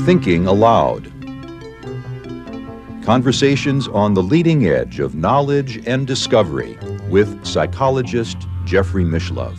Thinking Aloud. Conversations on the leading edge of knowledge and discovery with psychologist Jeffrey Mishlove.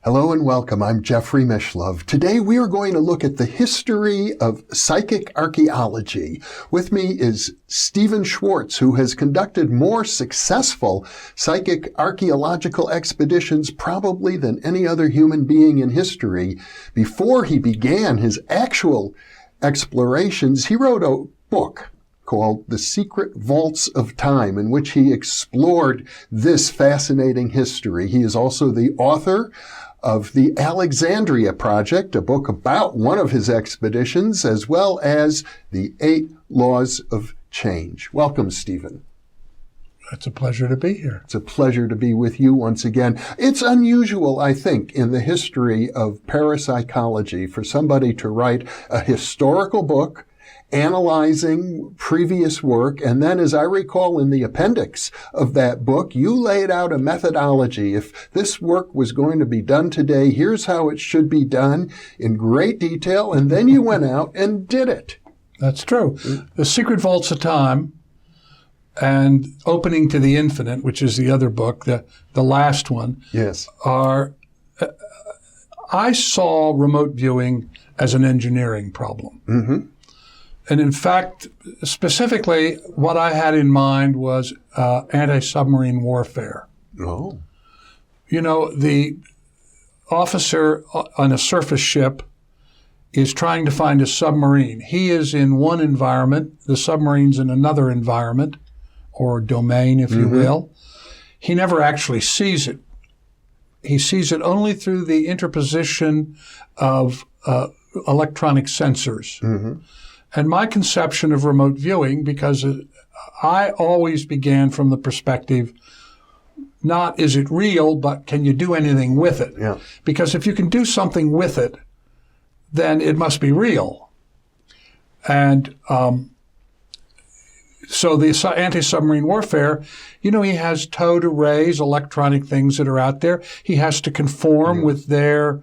Hello and welcome. I'm Jeffrey Mishlove. Today we are going to look at the history of psychic archaeology. With me is Stephan Schwartz, who has conducted more successful psychic archaeological expeditions probably than any other human being in history. Before he began his actual explorations, he wrote a book called The Secret Vaults of Time, in which he explored this fascinating history. He is also the author of the Alexandria Project, a book about one of his expeditions, as well as the 8 Laws of Change. Welcome, Stephan. It's a pleasure to be here. It's a pleasure to be with you once again. It's unusual, I think, in the history of parapsychology for somebody to write a historical book analyzing previous work, and then, as I recall in the appendix of that book, you laid out a methodology. If this work was going to be done today, here's how it should be done in great detail, and then you went out and did it. That's true. The Secret Vaults of Time and Opening to the Infinite, which is the other book, the last one, yes, are... I saw remote viewing as an engineering problem. Mm-hmm. And in fact, specifically, what I had in mind was anti-submarine warfare. Oh. You know, the officer on a surface ship is trying to find a submarine. He is in one environment, the submarine's in another environment, or domain, if you will. He never actually sees it. He sees it only through the interposition of electronic sensors. Mm-hmm. And my conception of remote viewing, because I always began from the perspective, not is it real, but can you do anything with it? Yeah. Because if you can do something with it, then it must be real. And so the anti-submarine warfare, you know, he has towed arrays, electronic things that are out there. He has to conform with their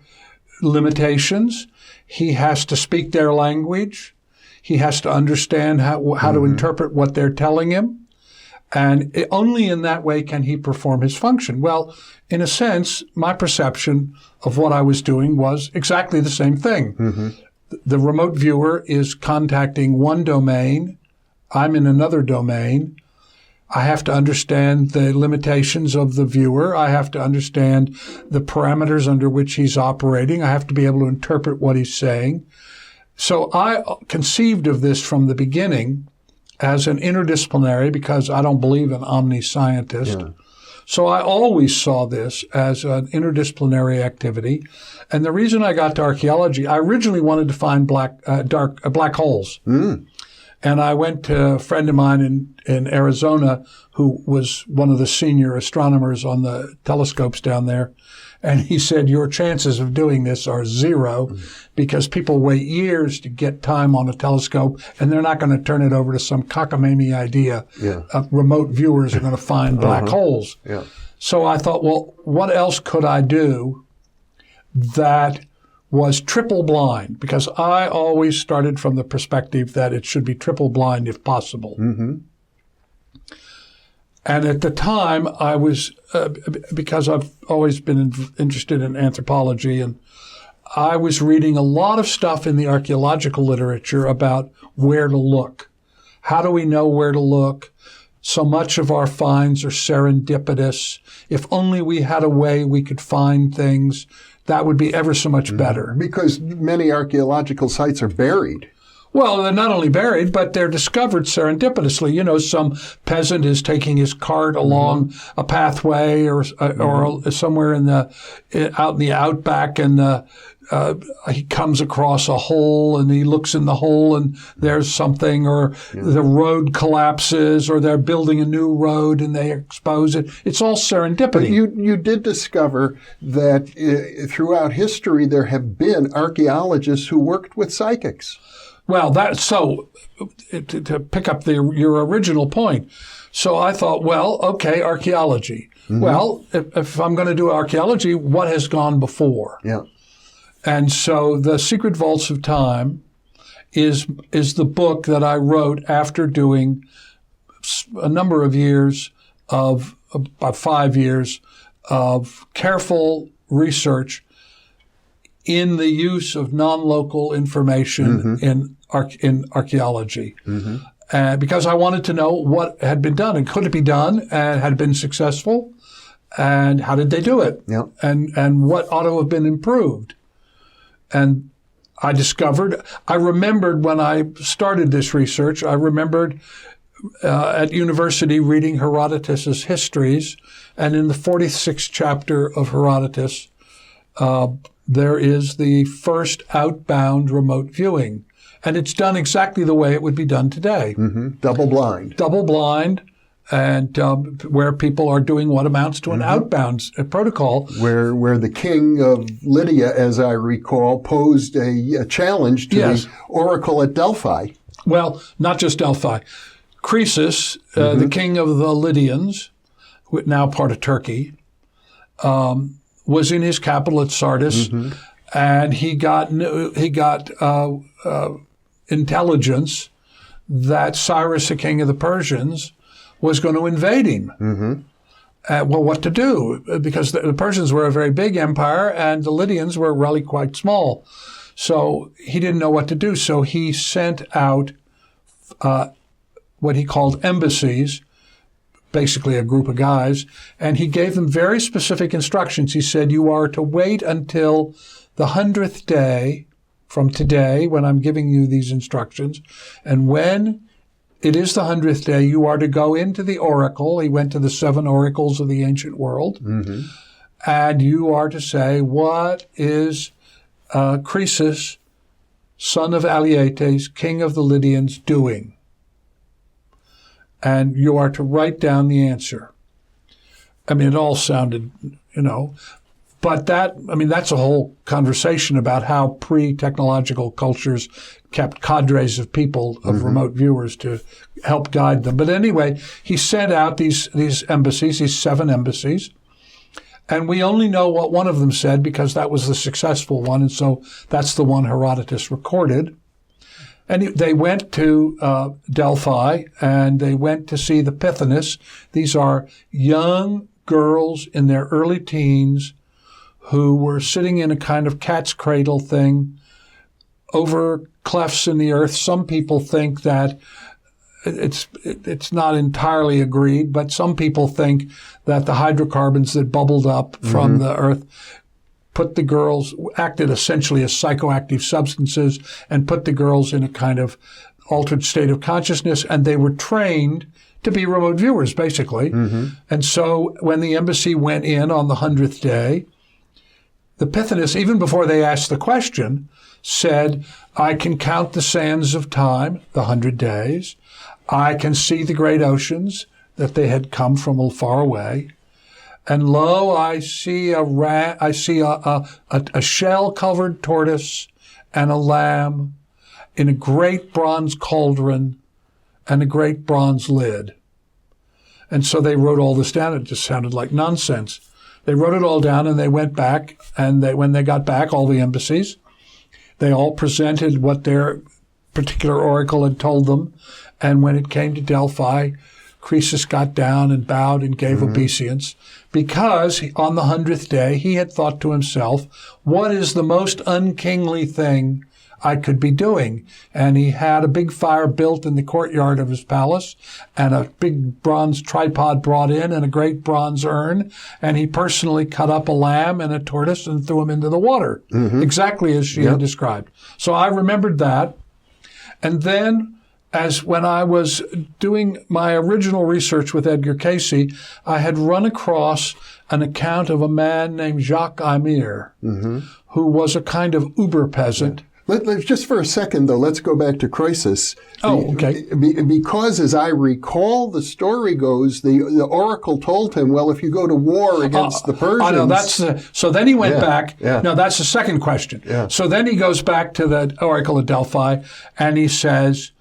limitations. He has to speak their language. He has to understand how to interpret what they're telling him. And only in that way can he perform his function. Well, in a sense, my perception of what I was doing was exactly the same thing. Mm-hmm. The remote viewer is contacting one domain. I'm in another domain. I have to understand the limitations of the viewer. I have to understand the parameters under which he's operating. I have to be able to interpret what he's saying. So I conceived of this from the beginning as an interdisciplinary, because I don't believe in omniscientist. Yeah. So I always saw this as an interdisciplinary activity. And the reason I got to archaeology, I originally wanted to find black holes. Mm. And I went to a friend of mine in Arizona who was one of the senior astronomers on the telescopes down there. And he said, your chances of doing this are 0 because people wait years to get time on a telescope, and they're not going to turn it over to some cockamamie idea. Yeah. Remote viewers are going to find black holes. Yeah. So I thought, well, what else could I do that was triple blind? Because I always started from the perspective that it should be triple blind if possible. Mm-hmm. And at the time, I was, because I've always been interested in anthropology, and I was reading a lot of stuff in the archaeological literature about where to look. How do we know where to look? So much of our finds are serendipitous. If only we had a way we could find things, that would be ever so much better. Because many archaeological sites are buried. Well, they're not only buried, but they're discovered serendipitously. You know, some peasant is taking his cart along a pathway or somewhere out in the outback, and he comes across a hole, and he looks in the hole, and there's something, or the road collapses, or they're building a new road and they expose it. It's all serendipity. But you did discover that throughout history there have been archaeologists who worked with psychics. Well, to pick up your original point, So I thought, well, okay, archaeology. Well, if I'm going to do archaeology, what has gone before? Yeah. And so The Secret Vaults of Time is the book that I wrote after doing a number of years of, about 5 years, of careful research in the use of non-local information in archaeology. Because I wanted to know what had been done and could it be done and had been successful and how did they do it and what ought to have been improved. And I remembered when I started this research, I remembered at university reading Herodotus's histories, and in the 46th chapter of Herodotus, there is the first outbound remote viewing. And it's done exactly the way it would be done today. Double blind. Double blind, and where people are doing what amounts to an outbound protocol. Where the king of Lydia, as I recall, posed a challenge to the oracle at Delphi. Well, not just Delphi. Croesus, the king of the Lydians, now part of Turkey, was in his capital at Sardis, and he got intelligence that Cyrus, the king of the Persians, was going to invade him. Well, what to do? Because the Persians were a very big empire, and the Lydians were really quite small. So he didn't know what to do. So he sent out what he called embassies, basically a group of guys, and he gave them very specific instructions. He said, you are to wait until the 100th day from today when I'm giving you these instructions. And when it is the 100th day, you are to go into the oracle. He went to the 7 oracles of the ancient world. And you are to say, what is Croesus, son of Alietes, king of the Lydians, doing? And you are to write down the answer. I mean, it all sounded, but that's a whole conversation about how pre-technological cultures kept cadres of people, of remote viewers to help guide them. But anyway, he sent out these embassies, these 7 embassies, and we only know what one of them said because that was the successful one, and so that's the one Herodotus recorded. And they went to Delphi, and they went to see the Pythoness. These are young girls in their early teens who were sitting in a kind of cat's cradle thing over clefts in the earth. Some people think that it's not entirely agreed, but some people think that the hydrocarbons that bubbled up from the earth acted essentially as psychoactive substances and put the girls in a kind of altered state of consciousness, and they were trained to be remote viewers, basically. And so when the embassy went in on the 100th day, the Pythoness, even before they asked the question, said, I can count the sands of time, the 100 days. I can see the great oceans that they had come from far away. And lo, I see a shell-covered tortoise and a lamb in a great bronze cauldron and a great bronze lid. And so they wrote all this down. It just sounded like nonsense. They wrote it all down, and they went back, and when they got back, all the embassies, they all presented what their particular oracle had told them. And when it came to Delphi, Croesus got down and bowed and gave obeisance, because on the 100th day he had thought to himself, what is the most unkingly thing I could be doing? And he had a big fire built in the courtyard of his palace, and a big bronze tripod brought in, and a great bronze urn, and he personally cut up a lamb and a tortoise and threw them into the water, exactly as she had described. So I remembered that. And then, as when I was doing my original research with Edgar Cayce, I had run across an account of a man named Jacques Amir, who was a kind of uber peasant. Let's just for a second, though, let's go back to Croesus. Okay. Because, as I recall, the story goes, the oracle told him, well, if you go to war against the Persians... So then he went back. No, that's the second question. So then he goes back to the oracle at Delphi, and he says,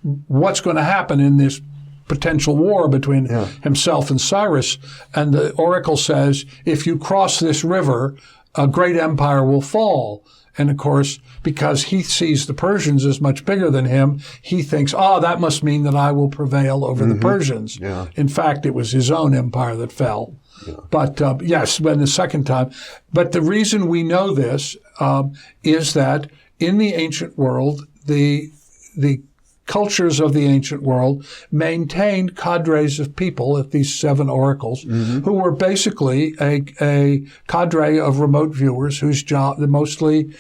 what's going to happen in this potential war between himself and Cyrus. And the oracle says, if you cross this river, a great empire will fall. And of course, because he sees the Persians as much bigger than him, he thinks, that must mean that I will prevail over the Persians. Yeah. In fact, it was his own empire that fell. Yeah. But yes, when the second time. But the reason we know this is that in the ancient world, the cultures of the ancient world maintained cadres of people at these 7 oracles who were basically a cadre of remote viewers whose job, mostly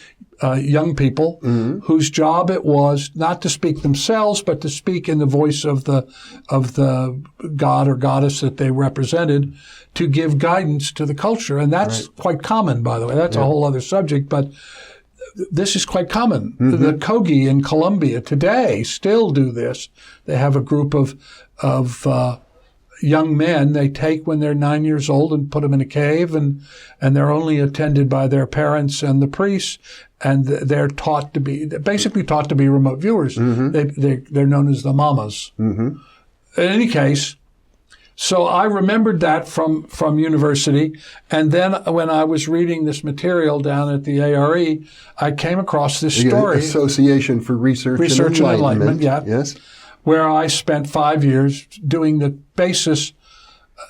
young people, whose job it was not to speak themselves, but to speak in the voice of the god or goddess that they represented, to give guidance to the culture. And that's quite common, by the way. That's a whole other subject, but this is quite common. The Kogi in Colombia today still do this. They have a group of young men they take when they're 9 years old and put them in a cave, and they're only attended by their parents and the priests, and they're basically taught to be remote viewers. They're known as the mamas. In any case, so I remembered that from university, and then when I was reading this material down at the ARE, I came across this story. Association for Research and Enlightenment. Yes. Where I spent 5 years doing the basis,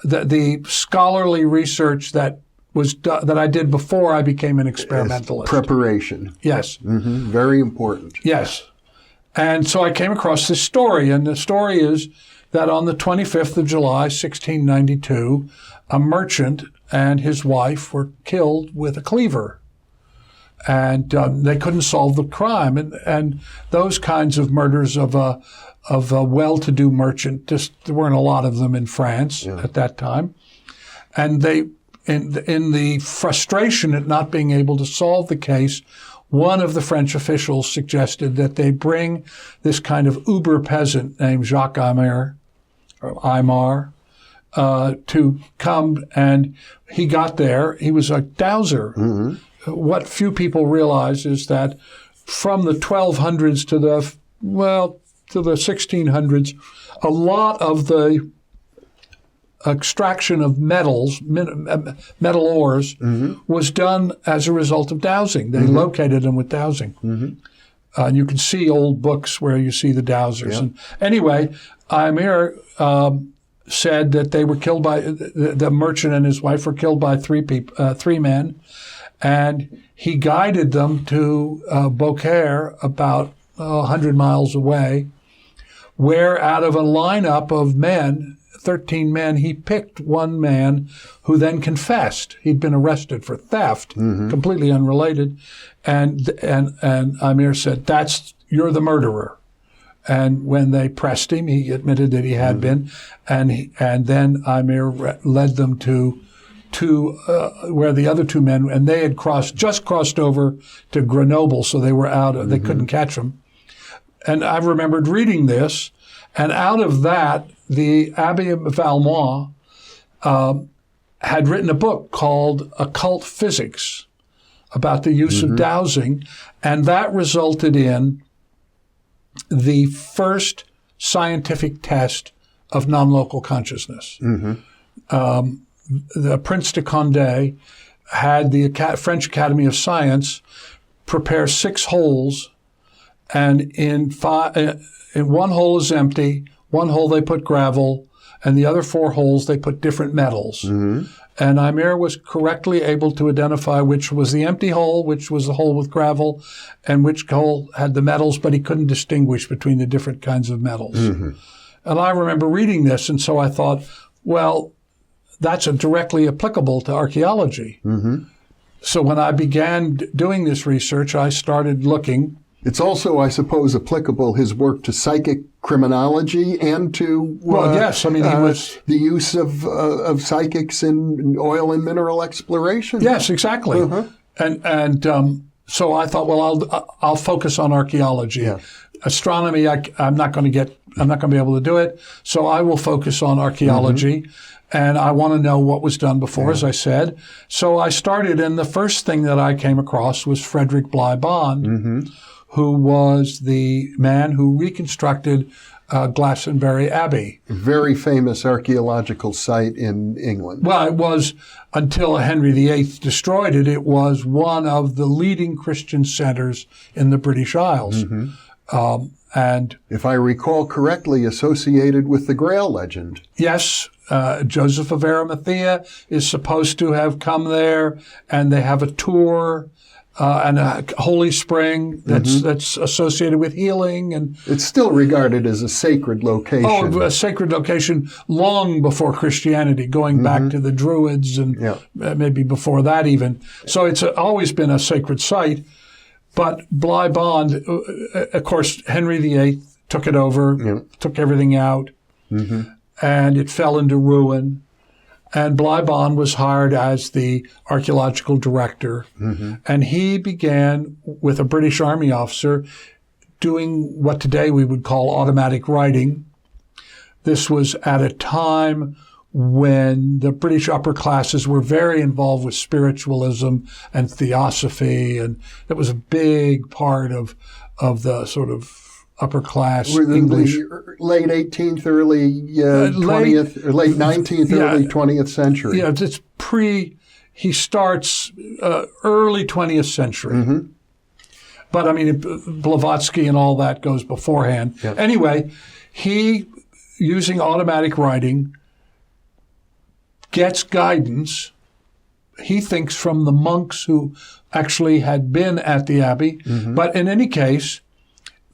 the scholarly research that I did before I became an experimentalist. Preparation. Yes. Very important. Yes. And so I came across this story, and the story is that on the 25th of July, 1692, a merchant and his wife were killed with a cleaver. And they couldn't solve the crime. And those kinds of murders of a well-to-do merchant, there weren't a lot of them in France at that time. And they, in the frustration at not being able to solve the case, one of the French officials suggested that they bring this kind of uber peasant named Jacques Aymar, to come, and he got there. He was a dowser. What few people realize is that from the 1200s to the 1600s, a lot of the extraction of metals, metal ores, was done as a result of dowsing. They located them with dowsing. And you can see old books where you see the dowsers. And anyway, Aymar said that they were killed by, the merchant and his wife were killed by three men, and he guided them to Beaucaire, about 100 miles away, where out of a lineup of men, 13 men, he picked one man who then confessed. He'd been arrested for theft, completely unrelated. And Aymar said, you're the murderer. And when they pressed him, he admitted that he had been. And then Aymar led them to where the other two men, and they had just crossed over to Grenoble, so they were out, they couldn't catch them. And I remembered reading this, and out of that, the Abbé Valmont had written a book called Occult Physics about the use of dowsing, and that resulted in the first scientific test of non-local consciousness. The Prince de Condé had the French Academy of Science prepare 6 holes, and in one hole is empty, one hole they put gravel, and the other 4 holes they put different metals. And Aymar was correctly able to identify which was the empty hole, which was the hole with gravel, and which hole had the metals, but he couldn't distinguish between the different kinds of metals. And I remember reading this, and so I thought, well, that's directly applicable to archaeology. So when I began doing this research, I started looking. It's also, I suppose, applicable, his work, to psychic criminology and to yes, I mean, he was the use of psychics in oil and mineral exploration. Yes, exactly. And so I thought, well, I'll focus on archaeology. Astronomy, I'm not going to get I'm not going to be able to do it. So I will focus on archaeology. And I want to know what was done before, as I said. So I started, and the first thing that I came across was Frederick Bly Bond, who was the man who reconstructed Glastonbury Abbey. Very famous archaeological site in England. Well, it was, until Henry VIII destroyed it, it was one of the leading Christian centers in the British Isles. And if I recall correctly, associated with the Grail legend. Yes, Joseph of Arimathea is supposed to have come there, and they have a tour and a holy spring that's associated with healing. And it's still regarded as a sacred location. Oh, a sacred location long before Christianity, going back to the Druids and maybe before that even. So it's always been a sacred site. But Bly Bond, of course, Henry VIII took it over, took everything out, and it fell into ruin. And Bly Bond was hired as the archaeological director. And he began, with a British Army officer, doing what today we would call automatic writing. This was at a time when the British upper classes were very involved with spiritualism and theosophy, and that was a big part of the sort of upper class English. The late 18th, early 20th, or late 19th, early 20th century. Yeah, it's he starts early 20th century. But I mean, Blavatsky and all that goes beforehand. Anyway, he, using automatic writing, gets guidance, he thinks, from the monks who actually had been at the abbey. But in any case,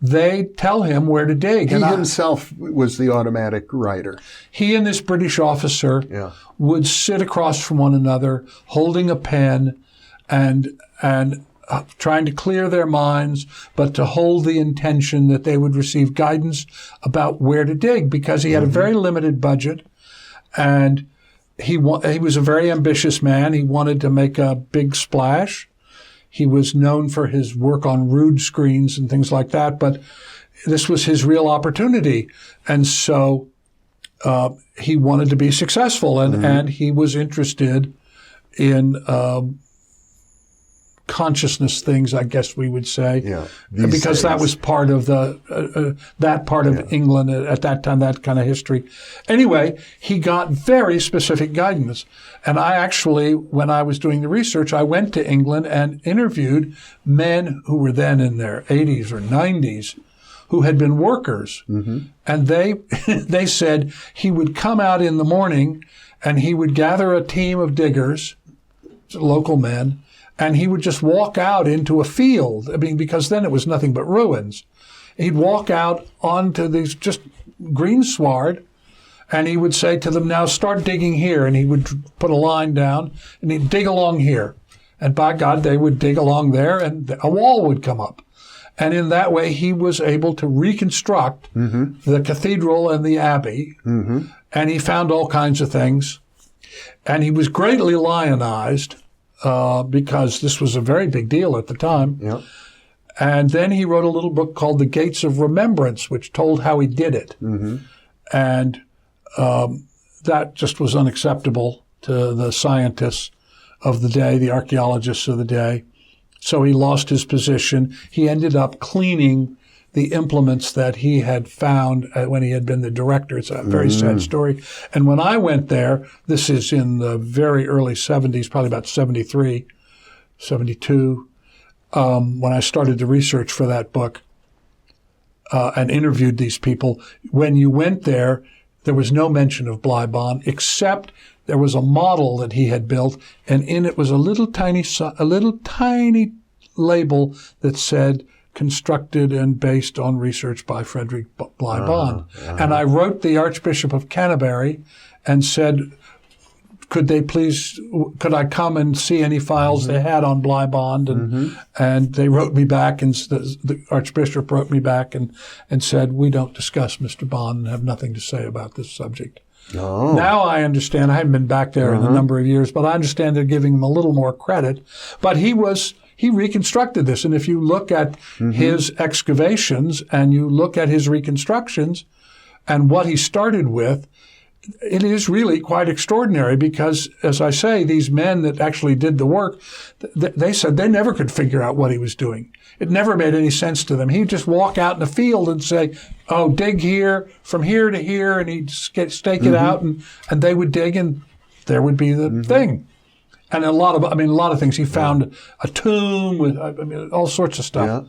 they tell him where to dig. He himself was the automatic writer. He and this British officer would sit across from one another, holding a pen and trying to clear their minds, but to hold the intention that they would receive guidance about where to dig, because he had a very limited budget, and he was a very ambitious man. He wanted to make a big splash. He was known for his work on rood screens and things like that, but this was his real opportunity. And so he wanted to be successful, and he was interested in consciousness things, I guess we would say, because that was part of that part of England at that time, that kind of history. Anyway, he got very specific guidance. And I actually, when I was doing the research, I went to England and interviewed men who were then in their 80s or 90s who had been workers. And they said he would come out in the morning and he would gather a team of diggers, local men, and he would just walk out into a field. I mean, because then it was nothing but ruins. He'd walk out onto these just green sward, and he would say to them, now start digging here. And he would put a line down, and he'd dig along here. And by God, they would dig along there, and a wall would come up. And in that way, he was able to reconstruct the cathedral and the abbey. And he found all kinds of things. And he was greatly lionized, because this was a very big deal at the time. And then he wrote a little book called The Gates of Remembrance, which told how he did it. And that just was unacceptable to the scientists of the day, the archaeologists of the day. So he lost his position. He ended up cleaning the implements that he had found when he had been the director. It's a very sad story. And when I went there, this is in the very early 70s, probably about 73, 72, when I started the research for that book and interviewed these people. When you went there, there was no mention of Bly Bond, except there was a model that he had built, and in it was a little tiny label that said, constructed and based on research by Frederick Bly Bond. And I wrote the Archbishop of Canterbury and said, could I come and see any files they had on Bly Bond? And they wrote me back, and the Archbishop wrote me back and said, we don't discuss Mr. Bond and have nothing to say about this subject. Now I understand. I haven't been back there in a number of years, but I understand they're giving him a little more credit. But he reconstructed this. And if you look at his excavations and you look at his reconstructions, And what he started with, it is really quite extraordinary because, as I say, these men that actually did the work, they said they never could figure out what he was doing. It never made any sense to them. He'd just walk out in the field and say, oh, dig here, from here to here, and he'd stake it out, and they would dig, and there would be the thing. And a lot of things. He found a tomb with, all sorts of stuff.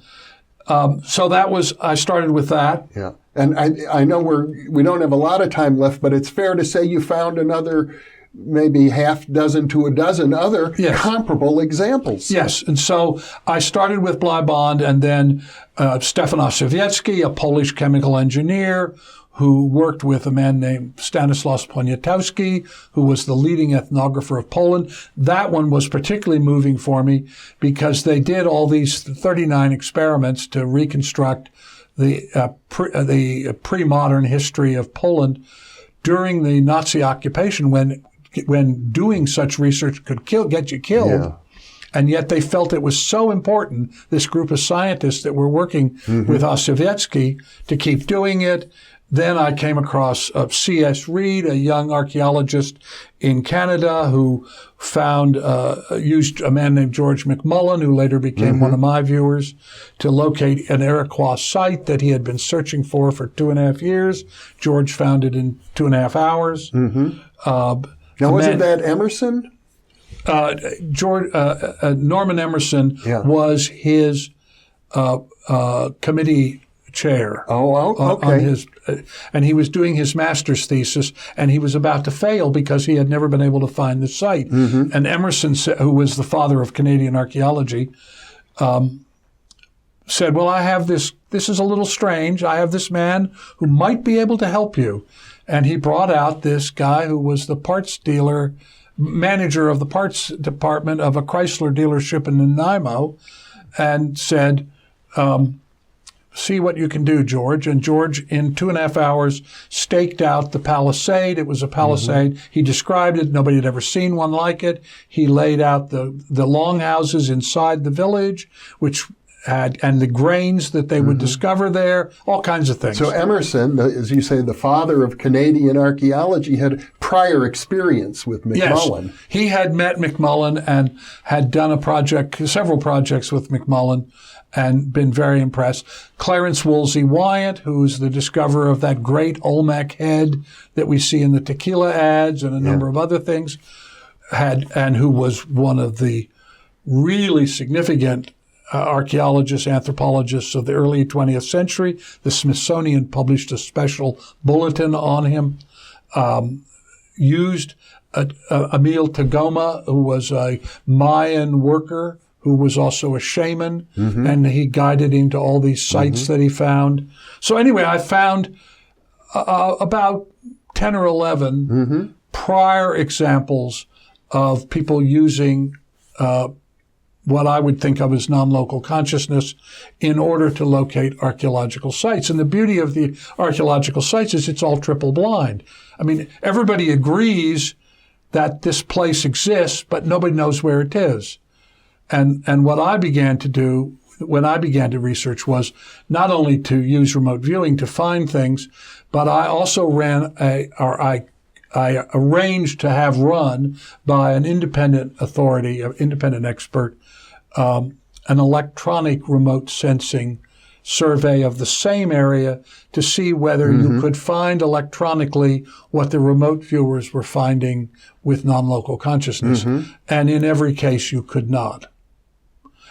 Yeah. So I started with that. Yeah. And I know we don't have a lot of time left, but it's fair to say you found another maybe half dozen to a dozen other comparable examples. Yes. And so I started with Bleibond, and then Stephan A, a Polish chemical engineer who worked with a man named Stanisław Poniatowski, who was the leading ethnographer of Poland. That one was particularly moving for me because they did all these 39 experiments to reconstruct the pre-modern history of Poland during the Nazi occupation, when doing such research could get you killed. Yeah. And yet they felt it was so important, this group of scientists that were working with Ossiewiecki, to keep doing it. Then I came across C.S. Reid, a young archaeologist in Canada who used a man named George McMullen, who later became one of my viewers, to locate an Iroquois site that he had been searching for 2.5 years. George found it in 2.5 hours. Now, wasn't that Emerson? Norman Emerson was his committee chair. Okay. And he was doing his master's thesis, and he was about to fail because he had never been able to find the site. And Emerson, who was the father of Canadian archaeology, said, well, I have this is a little strange. I have this man who might be able to help you. And he brought out this guy who was the parts dealer, manager of the parts department of a Chrysler dealership in Nanaimo, and said, see what you can do, George. And George, in 2.5 hours, staked out the palisade. It was a palisade. He described it. Nobody had ever seen one like it. He laid out the longhouses inside the village, and the grains that they would discover there, all kinds of things. So Emerson, as you say, the father of Canadian archaeology, had prior experience with McMullen. Yes, he had met McMullen and had done several projects with McMullen, and been very impressed. Clarence Woolsey Wyatt, who's the discoverer of that great Olmec head that we see in the tequila ads and a number of other things, and who was one of the really significant archaeologists, anthropologists of the early 20th century. The Smithsonian published a special bulletin on him. Used Emil Tagoma, who was a Mayan worker who was also a shaman, and he guided him to all these sites that he found. So anyway, I found about 10 or 11 prior examples of people using what I would think of as non-local consciousness in order to locate archaeological sites. And the beauty of the archaeological sites is it's all triple blind. I mean, everybody agrees that this place exists, but nobody knows where it is. And what I began to do when I began to research was not only to use remote viewing to find things, but I also I arranged to have run by an independent authority, an independent expert, an electronic remote sensing survey of the same area to see whether you could find electronically what the remote viewers were finding with non-local consciousness. And in every case, you could not.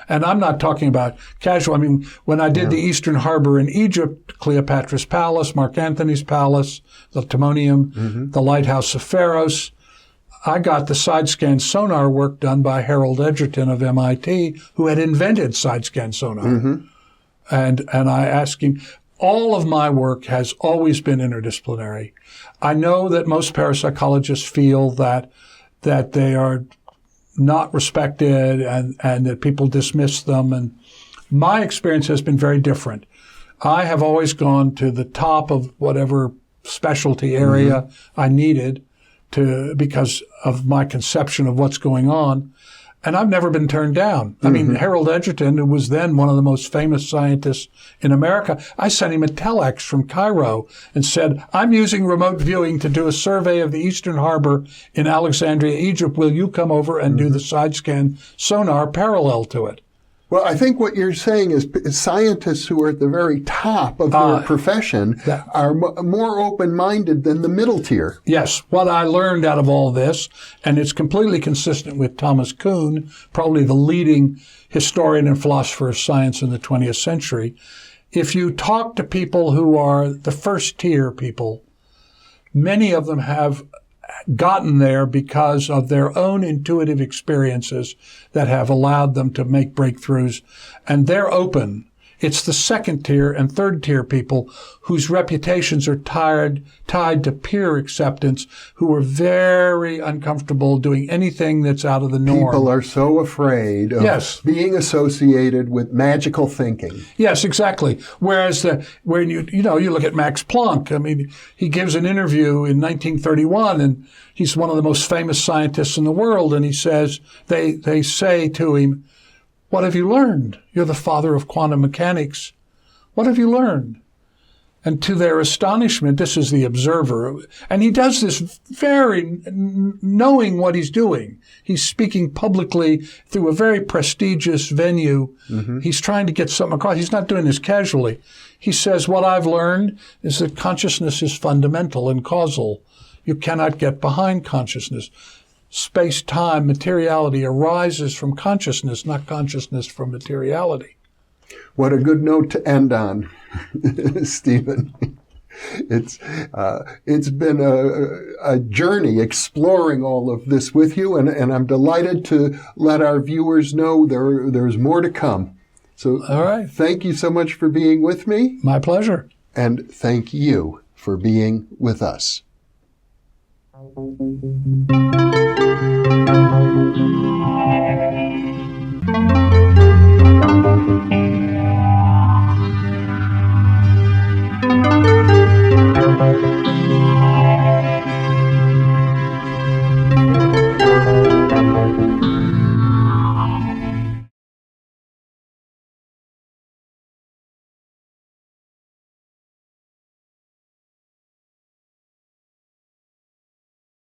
And I'm not talking about casual. I mean, when I did the Eastern Harbor in Egypt, Cleopatra's Palace, Marc Antony's Palace, the Timonium, the Lighthouse of Pharos, I got the side-scan sonar work done by Harold Edgerton of MIT, who had invented side-scan sonar. And I asked him, all of my work has always been interdisciplinary. I know that most parapsychologists feel that they are not respected and that people dismiss them. And my experience has been very different. I have always gone to the top of whatever specialty area I needed because of my conception of what's going on. And I've never been turned down. I mean, Harold Edgerton, who was then one of the most famous scientists in America, I sent him a telex from Cairo and said, I'm using remote viewing to do a survey of the Eastern Harbor in Alexandria, Egypt. Will you come over and do the side scan sonar parallel to it? Well, I think what you're saying is scientists who are at the very top of their profession are more open-minded than the middle tier. Yes. What I learned out of all this, and it's completely consistent with Thomas Kuhn, probably the leading historian and philosopher of science in the 20th century, if you talk to people who are the first tier people, many of them have gotten there because of their own intuitive experiences that have allowed them to make breakthroughs, and they're open. It's the second tier and third tier people whose reputations are tied to peer acceptance, who are very uncomfortable doing anything that's out of the norm. People are so afraid of being associated with magical thinking. Yes, exactly. Whereas when you look at Max Planck, I mean, he gives an interview in 1931, and he's one of the most famous scientists in the world, and he says, they say to him, what have you learned? You're the father of quantum mechanics. What have you learned? And to their astonishment, this is the observer, and he does this very knowing what he's doing. He's speaking publicly through a very prestigious venue. He's trying to get something across. He's not doing this casually. He says, what I've learned is that consciousness is fundamental and causal. You cannot get behind consciousness. Space-time, materiality arises from consciousness, not consciousness from materiality. What a good note to end on, Stephen. It's been a journey exploring all of this with you, and I'm delighted to let our viewers know there's more to come. So all right. Thank you so much for being with me. My pleasure. And thank you for being with us.